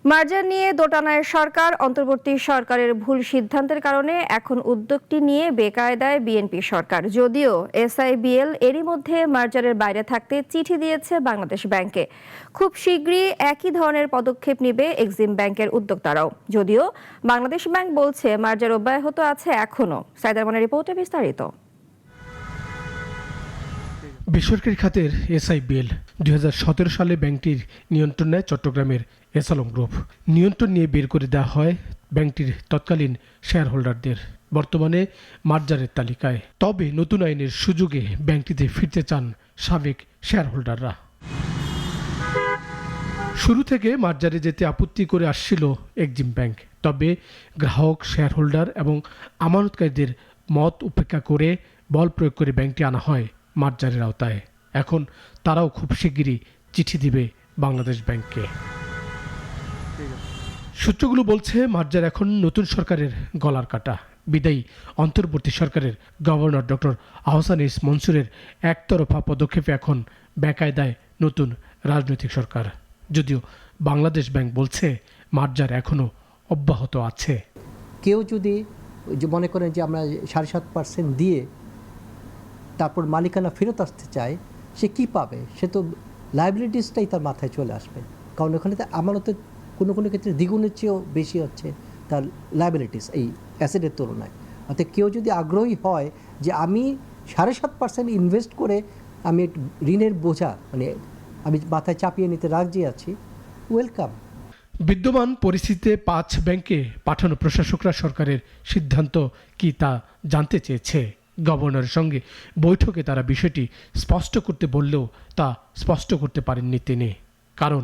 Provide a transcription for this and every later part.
মার্জার নিয়ে দোটানায় সরকার, অন্তর্বর্তী সরকারের ভুল সিদ্ধান্তের কারণে এখন উদ্যোগটি নিয়ে বেকায়দায় বিএনপি সরকার। যদিও এসআইবিএল এরই মধ্যে মার্জারের বাইরে থাকতে চিঠি দিয়েছে বাংলাদেশ ব্যাংকে। খুব শীঘ্রই একই ধরনের পদক্ষেপ নেবে এক্সিম ব্যাংকের উদ্যোক্তারাও। যদিও বাংলাদেশ ব্যাংক বলছে মার্জার অব্যাহত আছে এখনো। সাইদ আরমানের রিপোর্টে বিস্তারিত। বেসরকারি খাতের এসআইবিএল 2017 সালে ব্যাংকটির নিয়ন্ত্রণ নেয় চট্টগ্রামের এসালম গ্রুপ। নিয়ন্ত্রণ নিয়ে বের করে দেওয়া হয় ব্যাংকটির তৎকালীন শেয়ার হোল্ডারদের, বর্তমানে মার্জারের তালিকায়। তবে নতুন আইনের সুযোগে ব্যাংকটিতে ফিরতে চান সাবেক শেয়ার হোল্ডাররা। শুরু থেকে মার্জারে যেতে আপত্তি করে আসছিল এক্সিম ব্যাংক, তবে গ্রাহক, শেয়ার হোল্ডার এবং আমানতকারীদের মত উপেক্ষা করে বল প্রয়োগ করে ব্যাংকটি আনা হয় মার্জারের আওতায়। এখন তারাও খুব শিগগিরই চিঠি দিবে বাংলাদেশ ব্যাংককে। সূত্রগুলো বলছে মার্জার এখন নতুন সরকারের গলার কাটা। বিদায়ী অন্তর্বর্তী সরকারের গভর্নর ডক্টর আহসান এস মনসুরের একতরফা পদক্ষেপে এখন বেকায়দায় নতুন রাজনৈতিক সরকার। যদিও বাংলাদেশ ব্যাংক বলছে মার্জার এখনো অব্যাহত আছে। কেউ যদি মনে করেন যে আমরা 7.5% দিয়ে তারপর মালিকানা ফেরত আসতে চায়, সে কি পাবে? সে তো লাইবিলিটিসটাই তার মাথায় চলে আসবে, কারণ ওখানে তো আমানতের কোনো কোনো ক্ষেত্রে দ্বিগুণের চেয়েও বেশি হচ্ছে তার লাইবিলিটিস এই অ্যাসেটের তুলনায়। অর্থাৎ কেউ যদি আগ্রহী হয় যে আমি 7.5% ইনভেস্ট করে আমি ঋণের বোঝা আমি মাথায় চাপিয়ে নিতে রাজি আছি, ওয়েলকাম। বিদ্যমান পরিস্থিতিতে 5 ব্যাংকে পাঠানো প্রশাসকরা সরকারের সিদ্ধান্ত কি তা জানতে চেয়েছে। গভর্নরের সঙ্গে বৈঠকে তারা বিষয়টি স্পষ্ট করতে বললেও তা স্পষ্ট করতে পারেননি তিনি, কারণ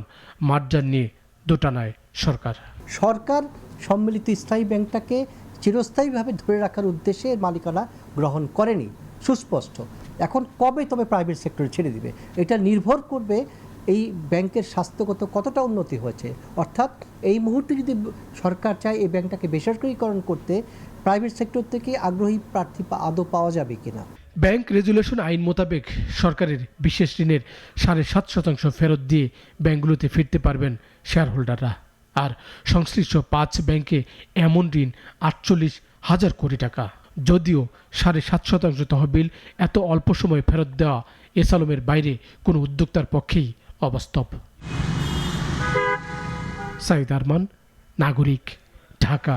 মার্জার নিয়ে দোটানায় সরকার। সরকার সম্মিলিত স্থায়ী ব্যাংকটাকে চিরস্থায়ীভাবে ধরে রাখার উদ্দেশ্যে মালিকানা গ্রহণ করেনি, সুস্পষ্ট। এখন কবে তবে প্রাইভেট সেক্টরে ছেড়ে দিবে, এটা নির্ভর করবে এই ব্যাংকের স্বাস্থ্যগত কতটা উন্নতি হয়েছে। অর্থাৎ এই মুহূর্তে যদি সরকার চায় এই ব্যাংকটাকে বেসরকারীকরণ করতে, প্রাইভেট সেক্টর থেকে আগ্রহী প্রার্থী আদৌ পাওয়া যাবে কিনা। ব্যাংক রেজুলেশন আইন মোতাবেক সরকারের বিশেষ ঋণের 7.5% ফেরত দিয়ে ব্যাংকগুলোতে ফিরতে পারবেন শেয়ার হোল্ডাররা। আর সংশ্লিষ্ট 5 ব্যাংকে এমন ঋণ 48,000 কোটি টাকা। যদিও 7.5% তহবিল এত অল্প সময়ে ফেরত দেওয়া এসালমের বাইরে কোনো উদ্যোক্তার পক্ষেই অবাস্তব। সাইদ আরমান, নাগরিক, ঢাকা।